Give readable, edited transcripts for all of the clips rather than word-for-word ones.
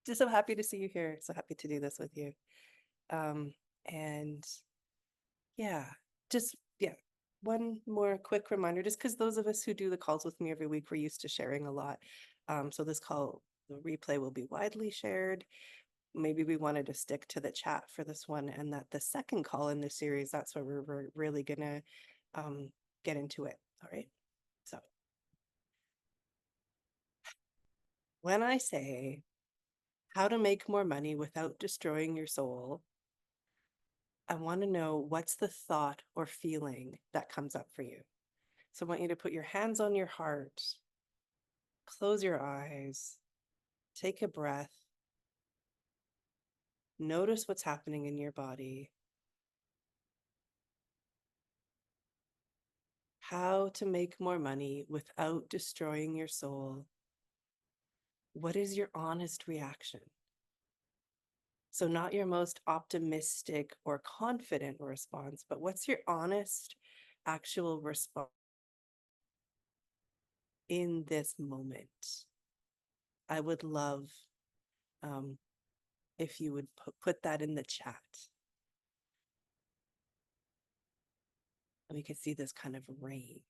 Just so happy to see you here. So happy to do this with you. Um, and yeah, just yeah, one more quick reminder, just because those of us who do the calls with me every week, we're used to sharing a lot. So this call, the replay will be widely shared. Maybe we wanted to stick to the chat for this one, and that the second call in this series, that's where we're really gonna um, get into it. All right. So when I say how to make more money without destroying your soul, I want to know what's the thought or feeling that comes up for you. So I want you to put your hands on your heart, close your eyes, take a breath, notice what's happening in your body, how to make more money without destroying your soul. What is your honest reaction? So, not your most optimistic or confident response, but what's your honest, actual response in this moment? I would love um, if you would put that in the chat. And we could see this kind of range.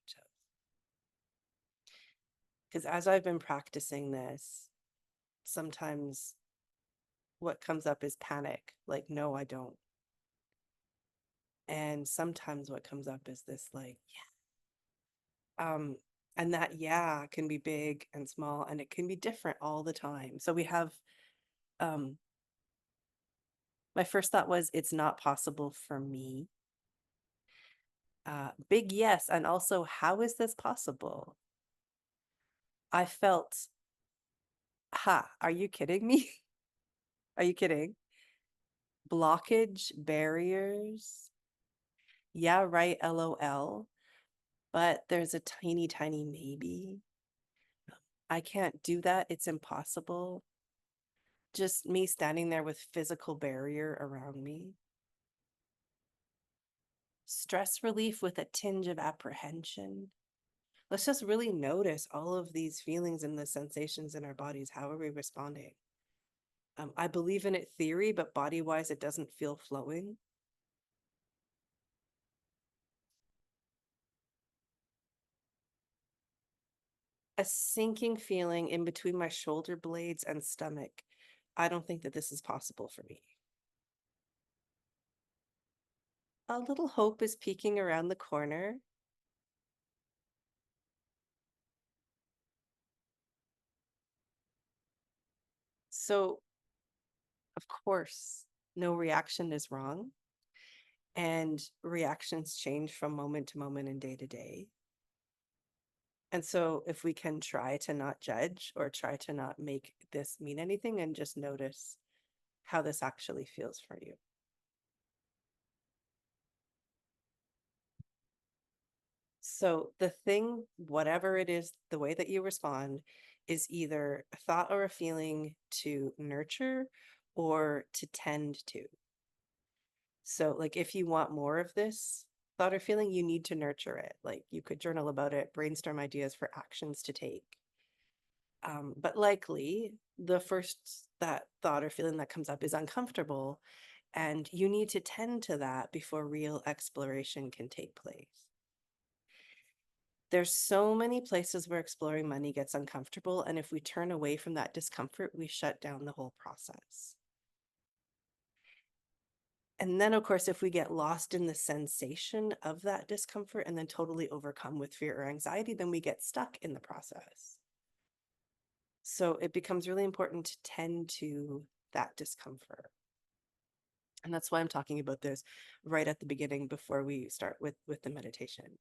Because as I've been practicing this, sometimes what comes up is panic, like, no, I don't. And sometimes what comes up is this, like, yeah. And that, yeah, can be big and small, and it can be different all the time. So we have, um, my first thought was, it's not possible for me. Big yes. And also, how is this possible? I felt, ha, are you kidding me? Are you kidding? Blockage, barriers. Yeah, right, LOL. But there's a tiny, tiny maybe. I can't do that. It's impossible. Just me standing there with physical barrier around me. Stress relief with a tinge of apprehension. Let's just really notice all of these feelings and the sensations in our bodies. How are we responding? I believe in it theory, but body wise, it doesn't feel flowing. A sinking feeling in between my shoulder blades and stomach. I don't think that this is possible for me. A little hope is peeking around the corner. So, of course, no reaction is wrong, and reactions change from moment to moment and day to day. And so, if we can try to not judge or try to not make this mean anything and just notice how this actually feels for you. So, the thing, whatever it is, the way that you respond is either a thought or a feeling to nurture or to tend to. So, like, if you want more of this thought or feeling, you need to nurture it. Like, you could journal about it, brainstorm ideas for actions to take. But likely, the first that thought or feeling that comes up is uncomfortable, and you need to tend to that before real exploration can take place. There's so many places where exploring money gets uncomfortable, and if we turn away from that discomfort, we shut down the whole process. And then, of course, if we get lost in the sensation of that discomfort and then totally overcome with fear or anxiety, then we get stuck in the process. So it becomes really important to tend to that discomfort. And that's why I'm talking about this right at the beginning before we start with the meditation.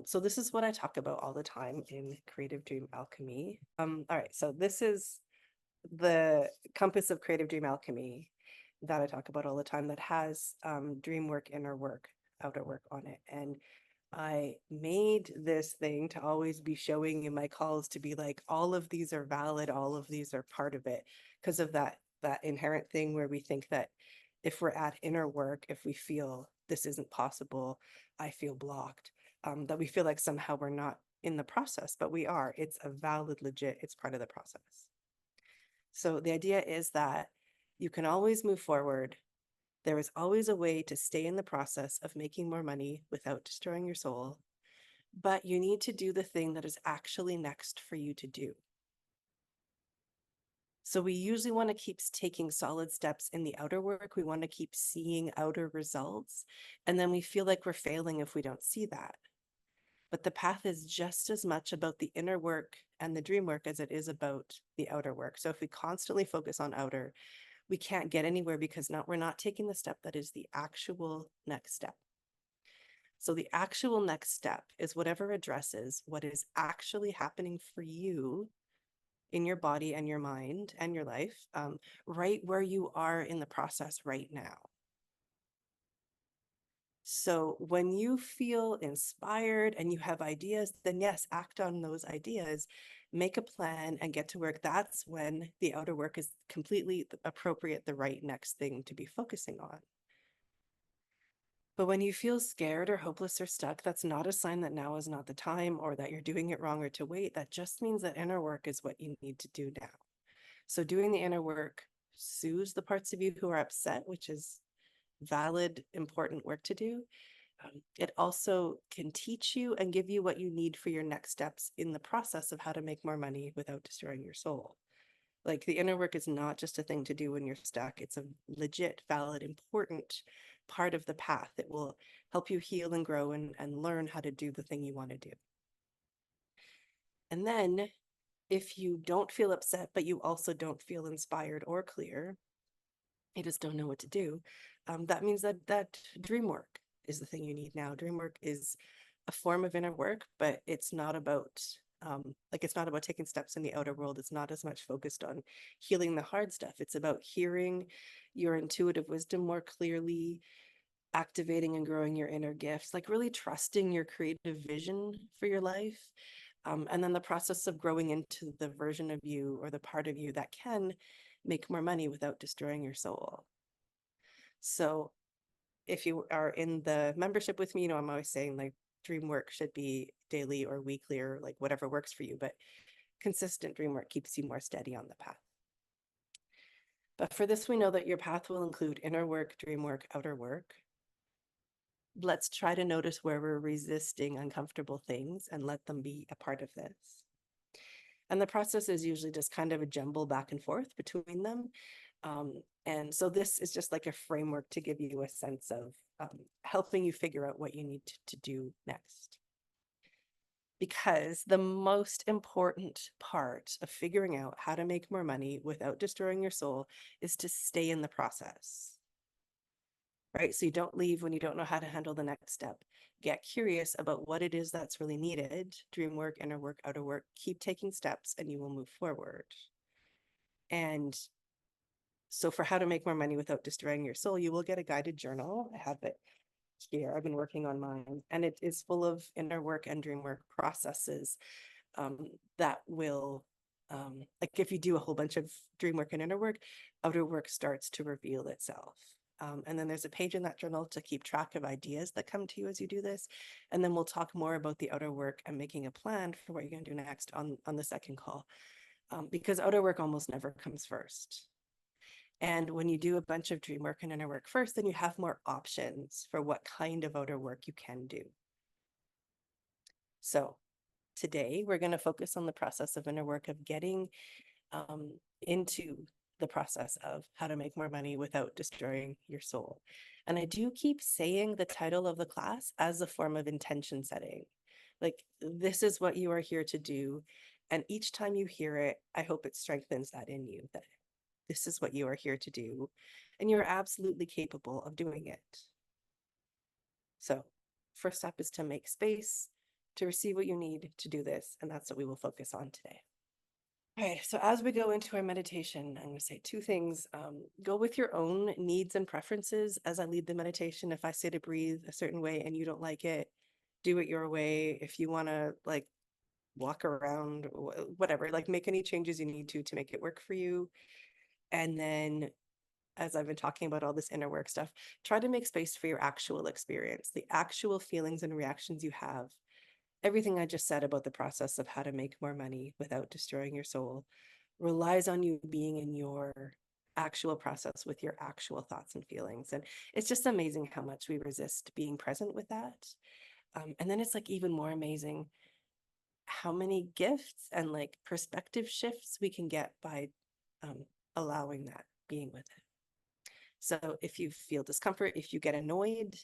So this is what I talk about all the time in Creative Dream Alchemy. All right, so this is the compass of Creative Dream Alchemy that I talk about all the time that has dream work, inner work, outer work on it. And I made this thing to always be showing in my calls to be like, all of these are valid, all of these are part of it, because of that inherent thing where we think that if we're at inner work, if we feel this isn't possible, I feel blocked, that we feel like somehow we're not in the process, but we are. It's a valid, legit, it's part of the process. So the idea is that you can always move forward. There is always a way to stay in the process of making more money without destroying your soul, but you need to do the thing that is actually next for you to do. So we usually want to keep taking solid steps in the outer work. We want to keep seeing outer results. And then we feel like we're failing if we don't see that. But the path is just as much about the inner work and the dream work as it is about the outer work. So if we constantly focus on outer, we can't get anywhere because we're not taking the step that is the actual next step. So the actual next step is whatever addresses what is actually happening for you in your body and your mind and your life, right where you are in the process right now. So when you feel inspired and you have ideas, then yes, act on those ideas, make a plan and get to work. That's when the outer work is completely appropriate, the right next thing to be focusing on. But when you feel scared or hopeless or stuck, that's not a sign that now is not the time or that you're doing it wrong or to wait. That just means that inner work is what you need to do now. So doing the inner work soothes the parts of you who are upset, which is valid, important work to do. It also can teach you and give you what you need for your next steps in the process of how to make more money without destroying your soul. Like the inner work is not just a thing to do when you're stuck. It's a legit, valid, important part of the path. It will help you heal and grow and learn how to do the thing you want to do. And then if you don't feel upset, but you also don't feel inspired or clear, you just don't know what to do, that means that dream work is the thing you need now. Dream work is a form of inner work, but it's not about it's not about taking steps in the outer world. It's not as much focused on healing the hard stuff. It's about hearing your intuitive wisdom more clearly, activating and growing your inner gifts, like really trusting your creative vision for your life. And then the process of growing into the version of you or the part of you that can make more money without destroying your soul. So if you are in the membership with me, I'm always saying like dream work should be daily or weekly or like whatever works for you, but consistent dream work keeps you more steady on the path. But for this, we know that your path will include inner work, dream work, outer work. Let's try to notice where we're resisting uncomfortable things and let them be a part of this. And the process is usually just kind of a jumble back and forth between them. And so this is just like a framework to give you a sense of helping you figure out what you need to do next. Because the most important part of figuring out how to make more money without destroying your soul is to stay in the process. Right? So you don't leave when you don't know how to handle the next step. Get curious about what it is that's really needed. Dream work, inner work, outer work. Keep taking steps and you will move forward. And so for how to make more money without destroying your soul, you will get a guided journal. I have it here. I've been working on mine, and it is full of inner work and dream work processes that will, like if you do a whole bunch of dream work and inner work, outer work starts to reveal itself. And then there's a page in that journal to keep track of ideas that come to you as you do this. And then we'll talk more about the outer work and making a plan for what you're going to do next on the second call, because outer work almost never comes first. And when you do a bunch of dream work and inner work first, then you have more options for what kind of outer work you can do. So today we're going to focus on the process of inner work, of getting into the process of how to make more money without destroying your soul. And I do keep saying the title of the class as a form of intention setting. Like, this is what you are here to do. And each time you hear it, I hope it strengthens that in you, that this is what you are here to do. And you're absolutely capable of doing it. So first step is to make space to receive what you need to do this. And that's what we will focus on today. All right, so as we go into our meditation, I'm going to say two things. Go with your own needs and preferences as I lead the meditation. If I say to breathe a certain way and you don't like it, do it your way. If you want to like walk around, whatever, like make any changes you need to make it work for you. And then as I've been talking about all this inner work stuff, try to make space for your actual experience, the actual feelings and reactions you have. Everything I just said about the process of how to make more money without destroying your soul. relies on you being in your actual process with your actual thoughts and feelings. And it's just amazing how much we resist being present with that. And then it's like even more amazing how many gifts and like perspective shifts we can get by allowing that, being with it. So if you feel discomfort, if you get annoyed,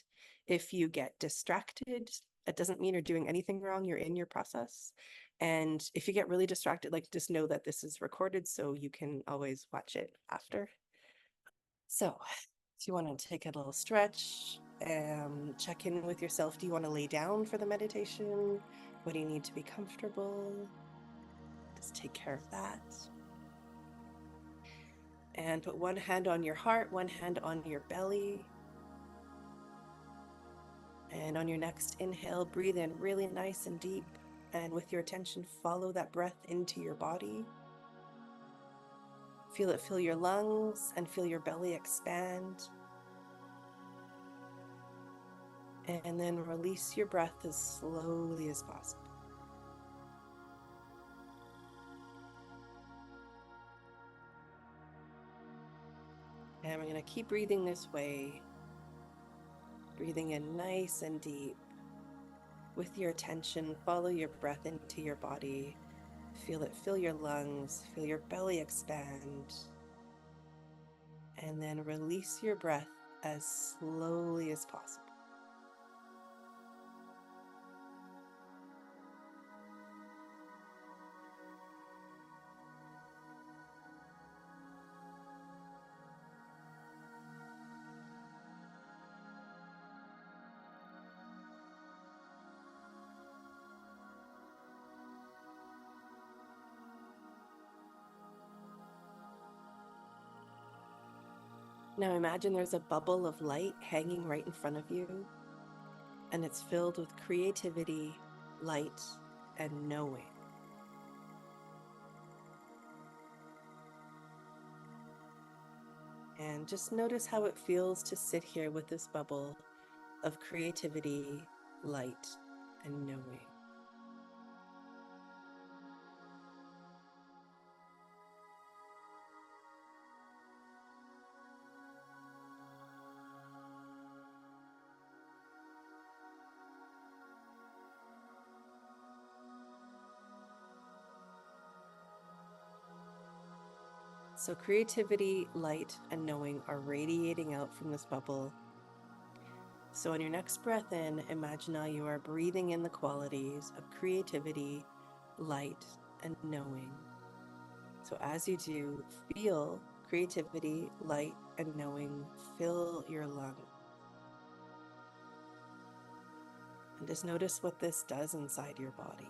if you get distracted, it doesn't mean you're doing anything wrong. You're in your process. And if you get really distracted, like just know that this is recorded so you can always watch it after. So if you want to take a little stretch, check in with yourself. Do you want to lay down for the meditation? What do you need to be comfortable? Just take care of that. And put one hand on your heart, one hand on your belly. And on your next inhale, breathe in really nice and deep. And with your attention, follow that breath into your body. Feel it fill your lungs and feel your belly expand. And then release your breath as slowly as possible. And we're going to keep breathing this way. Breathing in nice and deep. With your attention, follow your breath into your body. Feel it fill your lungs, feel your belly expand. And then release your breath as slowly as possible. Now imagine there's a bubble of light hanging right in front of you, and it's filled with creativity, light, and knowing. And just notice how it feels to sit here with this bubble of creativity, light, and knowing. So creativity, light, and knowing are radiating out from this bubble. So on your next breath in, imagine how you are breathing in the qualities of creativity, light, and knowing. So as you do, feel creativity, light, and knowing fill your lung. And just notice what this does inside your body.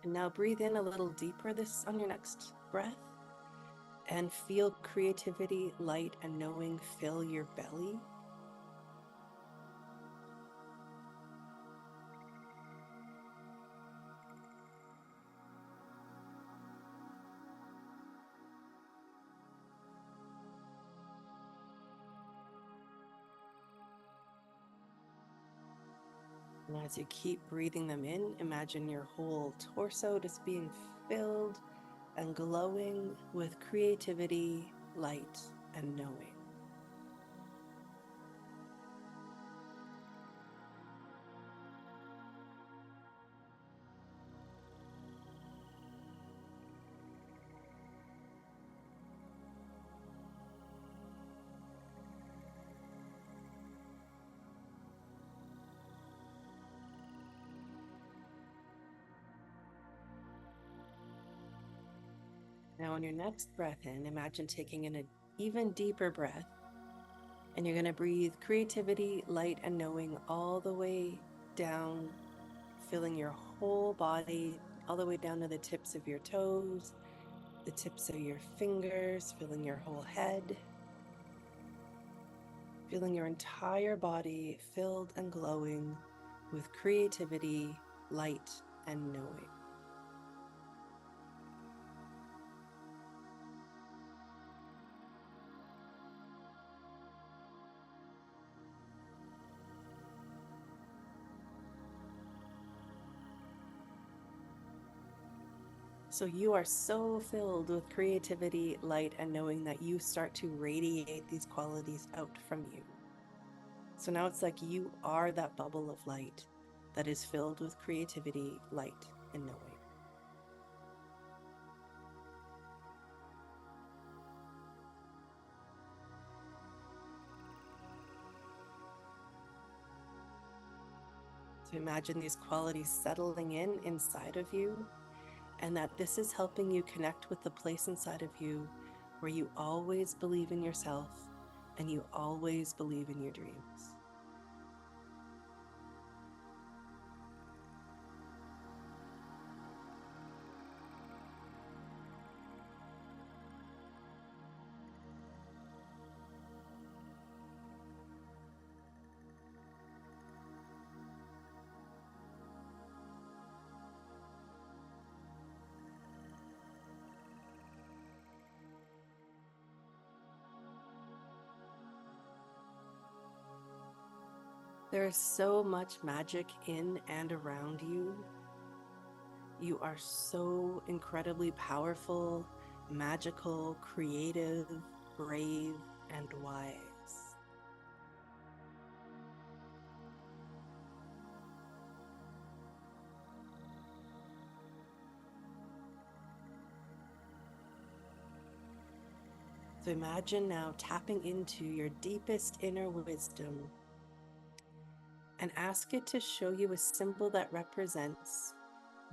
And now breathe in a little deeper this on your next breath and feel creativity, light, and knowing fill your belly. And as you keep breathing them in, imagine your whole torso just being filled and glowing with creativity, light, and knowing. Now on your next breath in, imagine taking in an even deeper breath, and you're going to breathe creativity, light, and knowing all the way down, filling your whole body, all the way down to the tips of your toes, the tips of your fingers, filling your whole head. feeling your entire body filled and glowing with creativity, light, and knowing. So you are so filled with creativity, light, and knowing that you start to radiate these qualities out from you. So now it's like you are that bubble of light that is filled with creativity, light, and knowing. So imagine these qualities settling in inside of you, and that this is helping you connect with the place inside of you where you always believe in yourself and you always believe in your dreams. There is so much magic in and around you. You are so incredibly powerful, magical, creative, brave, and wise. So imagine now tapping into your deepest inner wisdom and ask it to show you a symbol that represents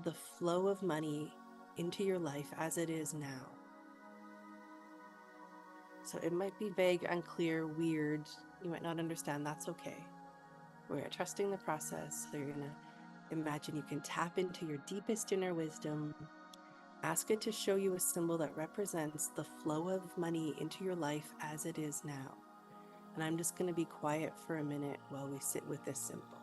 the flow of money into your life as it is now. So it might be vague, unclear, weird. You might not understand. That's okay. We're trusting the process. So you're going to imagine you can tap into your deepest inner wisdom. Ask it to show you a symbol that represents the flow of money into your life as it is now. And I'm just going to be quiet for a minute while we sit with this symbol.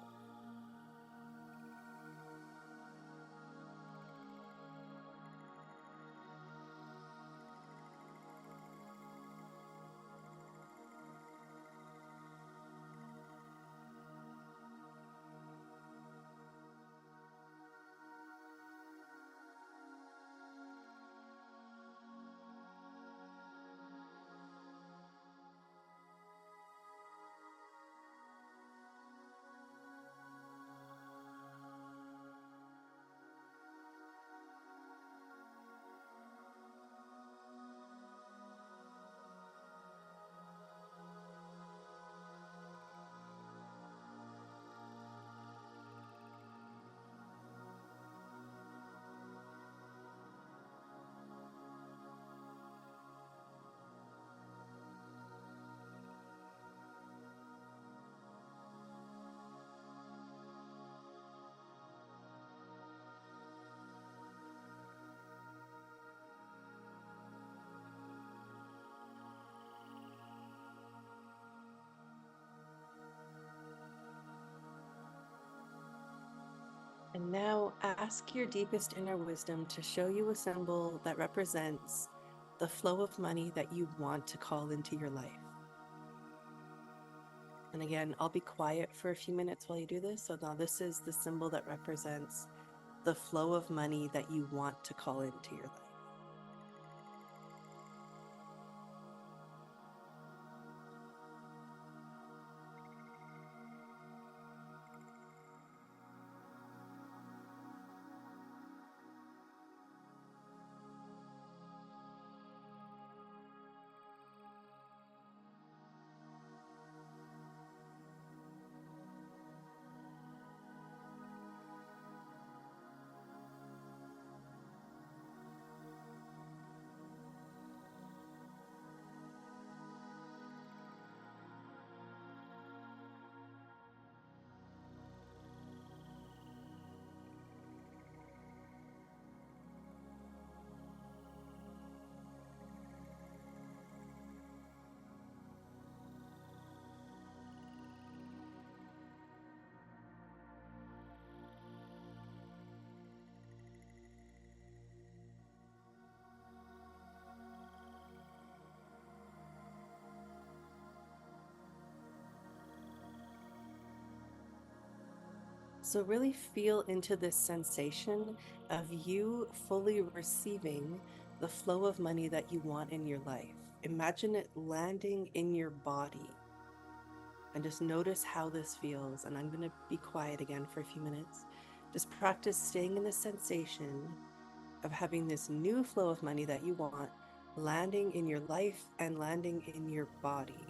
And now ask your deepest inner wisdom to show you a symbol that represents the flow of money that you want to call into your life. And again, I'll be quiet for a few minutes while you do this. So now this is the symbol that represents the flow of money that you want to call into your life. So really feel into this sensation of you fully receiving the flow of money that you want in your life. Imagine it landing in your body and just notice how this feels. And I'm going to be quiet again for a few minutes. Just practice staying in the sensation of having this new flow of money that you want landing in your life and landing in your body.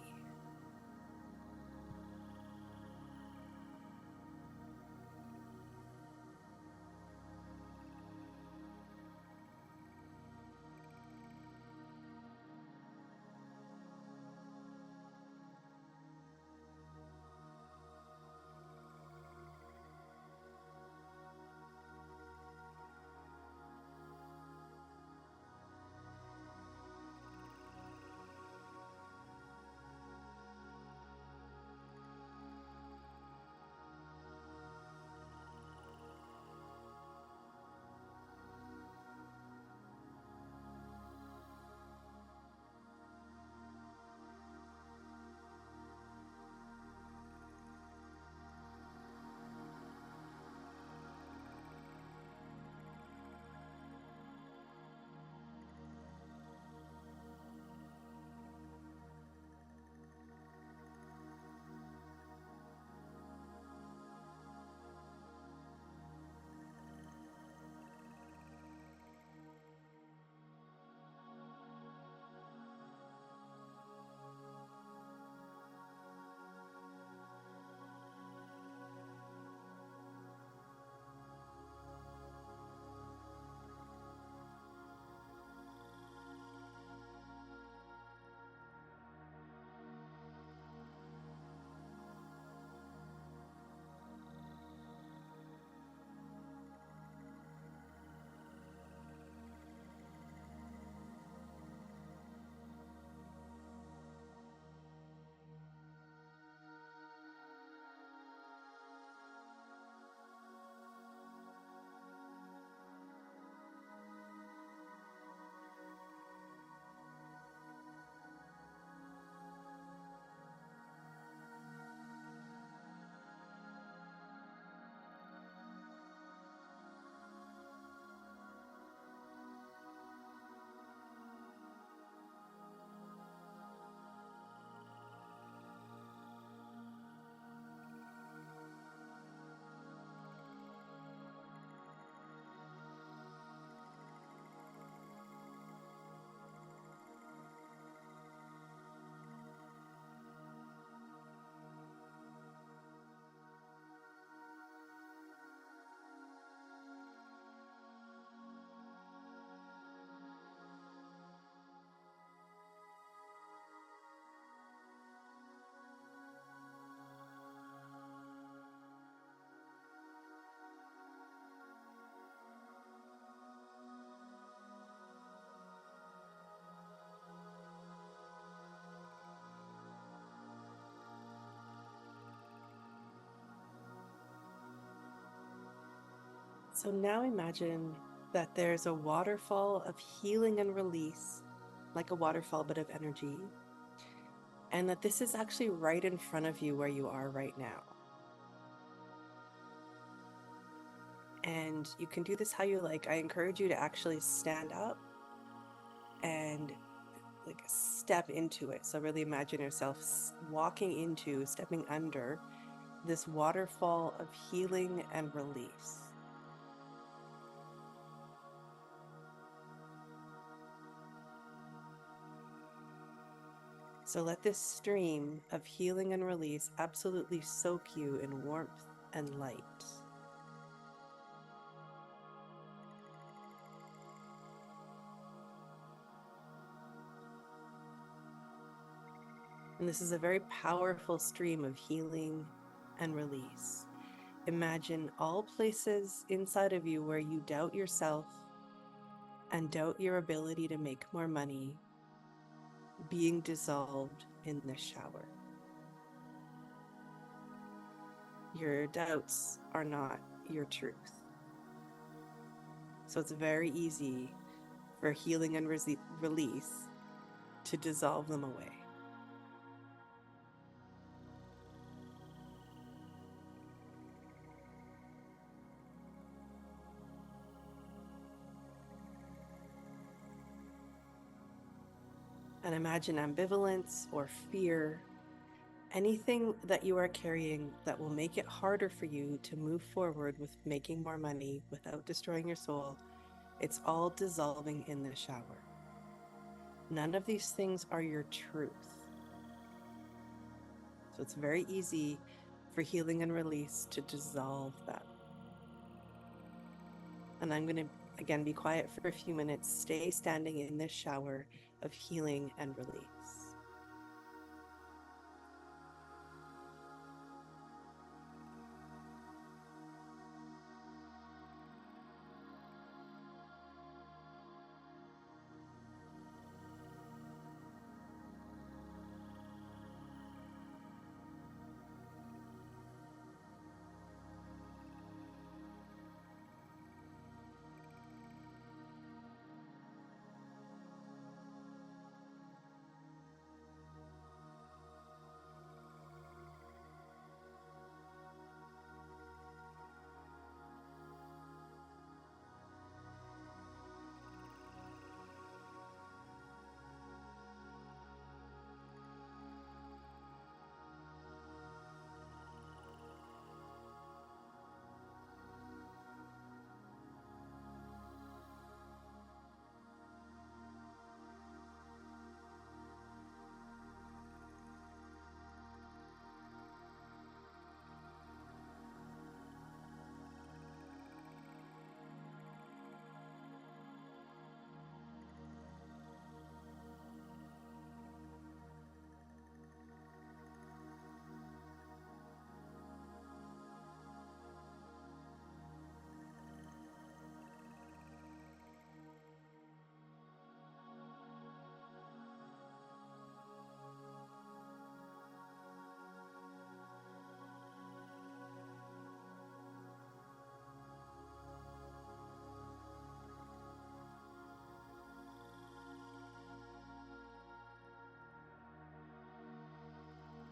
So now imagine that there's a waterfall of healing and release, like a waterfall, but of energy, and that this is actually right in front of you where you are right now. And you can do this how you like. I encourage you to actually stand up and like step into it. So really imagine yourself walking into, stepping under this waterfall of healing and release. So let this stream of healing and release absolutely soak you in warmth and light. And this is a very powerful stream of healing and release. Imagine all places inside of you where you doubt yourself and doubt your ability to make more money being dissolved in this shower. Your doubts are not your truth. So it's very easy for healing and release to dissolve them away. And imagine ambivalence or fear, anything that you are carrying that will make it harder for you to move forward with making more money without destroying your soul. It's all dissolving in the shower. None of these things are your truth. So it's very easy for healing and release to dissolve them. And I'm going to, again, be quiet for a few minutes. Stay standing in this shower of healing and release.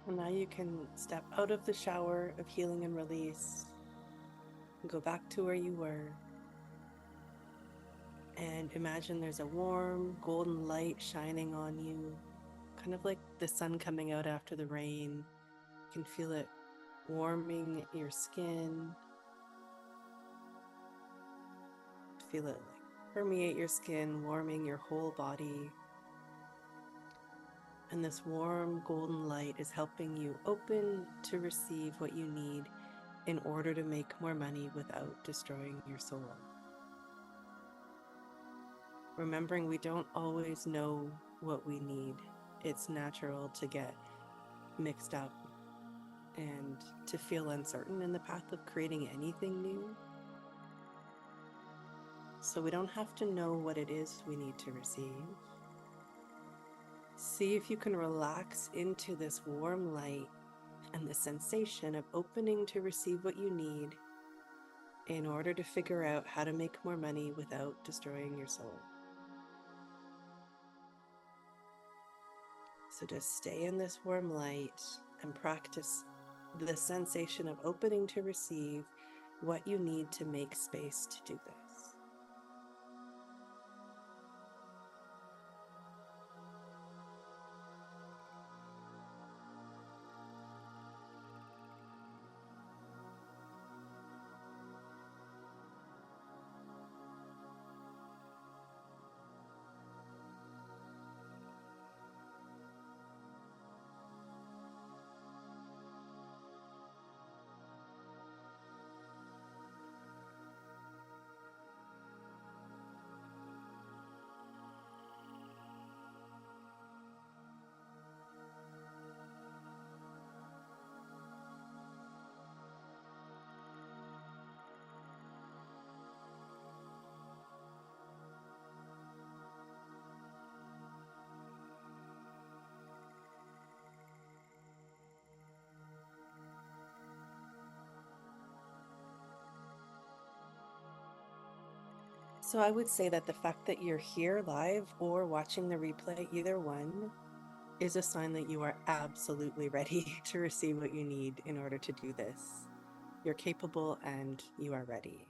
And now you can step out of the shower of healing and release and go back to where you were. And imagine there's a warm golden light shining on you, kind of like the sun coming out after the rain. You can feel it warming your skin. Feel it like permeate your skin, warming your whole body. And this warm golden light is helping you open to receive what you need in order to make more money without destroying your soul. Remembering we don't always know what we need. It's natural to get mixed up and to feel uncertain in the path of creating anything new. So we don't have to know what it is we need to receive. See if you can relax into this warm light and the sensation of opening to receive what you need in order to figure out how to make more money without destroying your soul. So just stay in this warm light and practice the sensation of opening to receive what you need to make space to do this. So I would say that the fact that you're here live or watching the replay, either one, is a sign that you are absolutely ready to receive what you need in order to do this. You're capable and you are ready.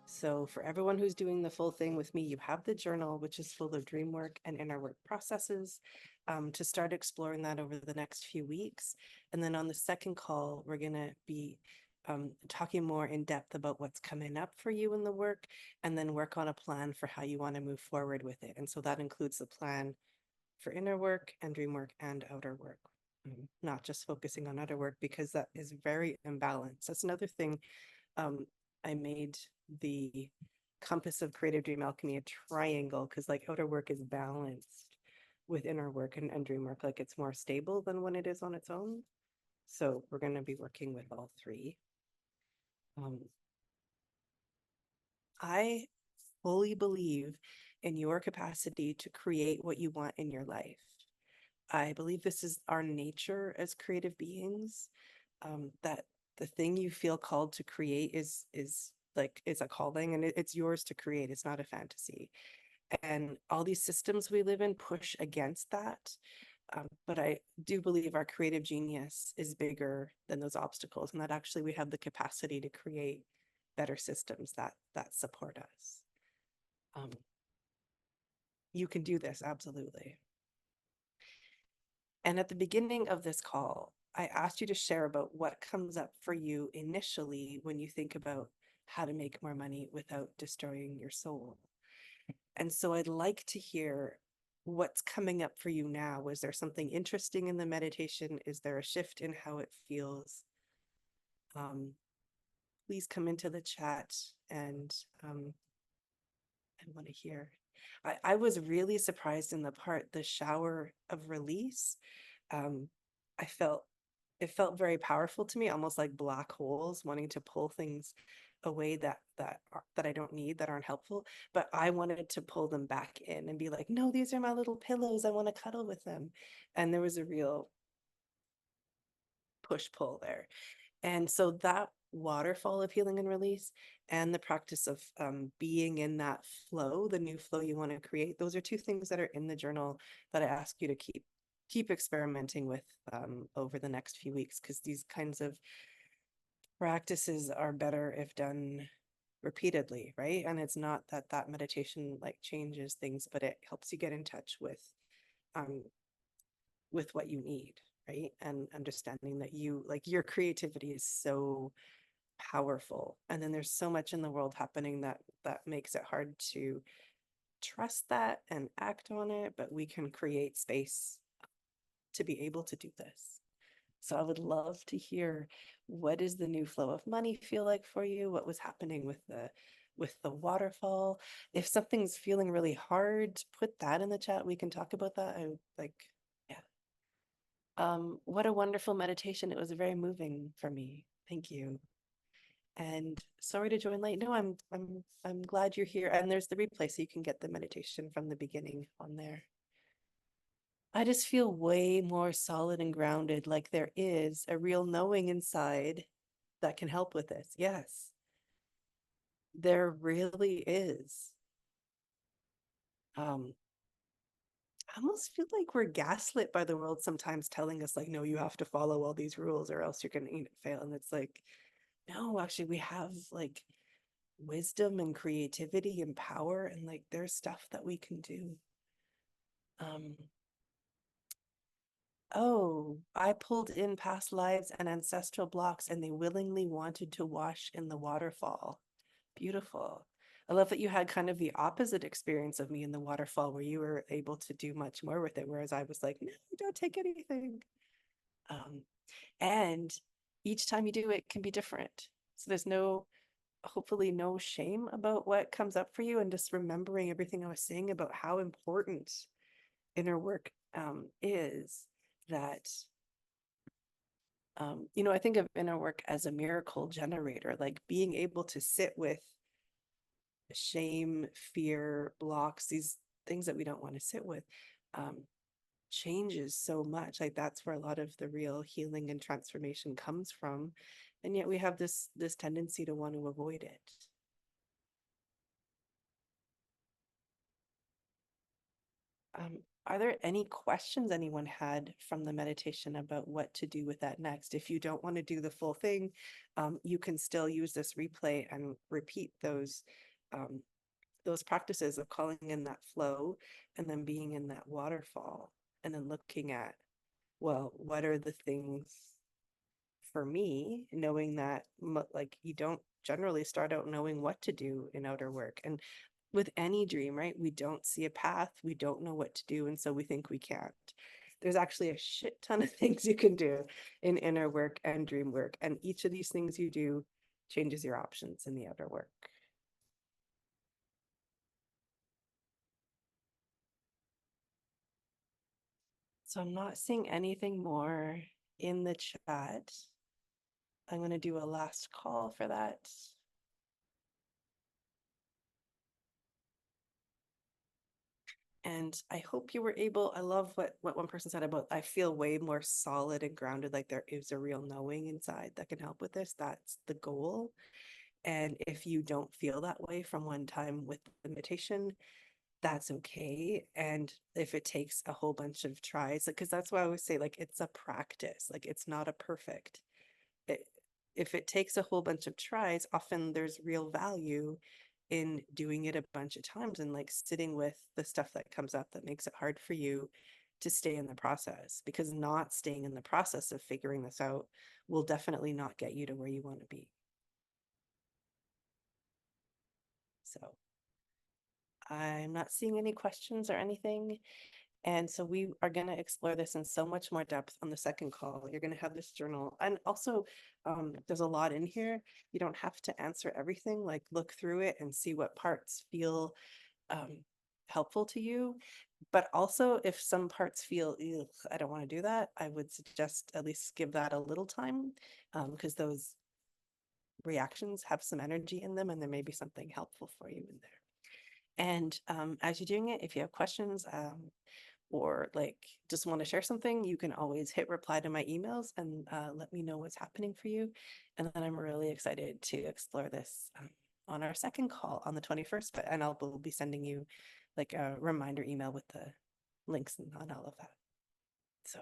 So for everyone who's doing the full thing with me, you have the journal, which is full of dream work and inner work processes, to start exploring that over the next few weeks. And then on the second call, we're going to be talking more in depth about what's coming up for you in the work, and then work on a plan for how you want to move forward with it. And so that includes the plan for inner work and dream work and outer work. Not just focusing on outer work, because that is very imbalanced. That's another thing. I made the compass of creative dream alchemy a triangle, because like outer work is balanced with inner work, and dream work, like it's more stable than when it is on its own. So we're going to be working with all three. um, I fully believe in your capacity to create what you want in your life. I believe this is our nature as creative beings, that the thing you feel called to create is like is a calling, and it's yours to create. It's not a fantasy. And all these systems we live in push against that. But I do believe our creative genius is bigger than those obstacles, and that actually we have the capacity to create better systems that support us. Um, you can do this, absolutely. And at the beginning of this call, I asked you to share about what comes up for you initially when you think about how to make more money without destroying your soul. And so I'd like to hear what's coming up for you now. Was there something interesting in the meditation? Is there a shift in how it feels? Um, Please come into the chat, and I want to hear. I was really surprised in the part, the shower of release. um, I felt it felt very powerful to me, almost like black holes wanting to pull things away that I don't need, that aren't helpful. But I wanted to pull them back in and be like, no, these are my little pillows. I want to cuddle with them. And there was a real push pull there. And so that waterfall of healing and release, and the practice of being in that flow, the new flow you want to create, those are two things that are in the journal that I ask you to keep experimenting with over the next few weeks, because these kinds of practices are better if done repeatedly, right? And it's not that that meditation like changes things, but it helps you get in touch um with what you need, right? And understanding that you like your creativity is so powerful, and then there's so much in the world happening that makes it hard to trust that and act on it, but we can create space to be able to do this. So I would love to hear, what does the new flow of money feel like for you? What was happening with the waterfall? If something's feeling really hard, put that in the chat. We can talk about that. I like, yeah. What a wonderful meditation. It was very moving for me. Thank you. And sorry to join late. No, I'm glad you're here. And there's the replay, so you can get the meditation from the beginning on there. I just feel way more solid and grounded, like there is a real knowing inside that can help with this. Yes, there really is. Um, I almost feel like we're gaslit by the world sometimes, telling us like, no, you have to follow all these rules or else you're gonna fail. And it's like, no, actually, we have like wisdom and creativity and power, and like there's stuff that we can do. Um, Oh, I pulled in past lives and ancestral blocks, and they willingly wanted to wash in the waterfall. Beautiful. I love that you had kind of the opposite experience of me in the waterfall, where you were able to do much more with it, whereas I was like, no, don't take anything. Um, and each time you do it can be different. So there's hopefully no shame about what comes up for you, and just remembering everything I was saying about how important inner work is, that I think of inner work as a miracle generator, like being able to sit with shame, fear, blocks, these things that we don't want to sit with, um, changes so much. Like that's where a lot of the real healing and transformation comes from. And yet we have this tendency to want to avoid it. Are there any questions anyone had from the meditation about what to do with that next? If you don't want to do the full thing, you can still use this replay and repeat um, those practices of calling in that flow and then being in that waterfall and then looking at, well, what are the things for me, knowing that like you don't generally start out knowing what to do in outer work. And with any dream, right, we don't see a path, we don't know what to do, and so we think we can't. There's actually a shit ton of things you can do in inner work and dream work, and each of these things you do changes your options in the outer work. So I'm not seeing anything more in the chat. I'm going to do a last call for that. And I hope you were able, I love what one person said about, I feel way more solid and grounded, like there is a real knowing inside that can help with this. That's the goal. And if you don't feel that way from one time with the meditation, that's okay. And if it takes a whole bunch of tries, because that's why I always say, like, it's a practice, like it's not a perfect. It, if it takes a whole bunch of tries, often there's real value in doing it a bunch of times and like sitting with the stuff that comes up that makes it hard for you to stay in the process, because not staying in the process of figuring this out will definitely not get you to where you want to be. So I'm not seeing any questions or anything. And so we are going to explore this in so much more depth on the second call. You're going to have this journal. And also, there's a lot in here. You don't have to answer everything, like look through it and see what parts feel um, helpful to you. But also, if some parts feel, I don't want to do that, I would suggest at least give that a little time, because those reactions have some energy in them and there may be something helpful for you in there. And as you're doing it, if you have questions, or like just want to share something, you can always hit reply to my emails and let me know what's happening for you. And then I'm really excited to explore this on our second call on the 21st. But and I'll will be sending you like a reminder email with the links and on all of that. So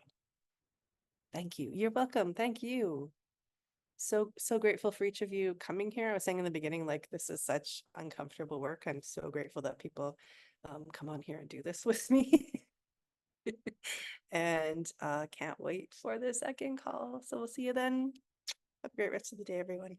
thank you. You're welcome. Thank you. So grateful for each of you coming here. I was saying in the beginning, like this is such uncomfortable work. I'm so grateful that people come on here and do this with me. And can't wait for the second call. So we'll see you then. Have a great rest of the day, everyone.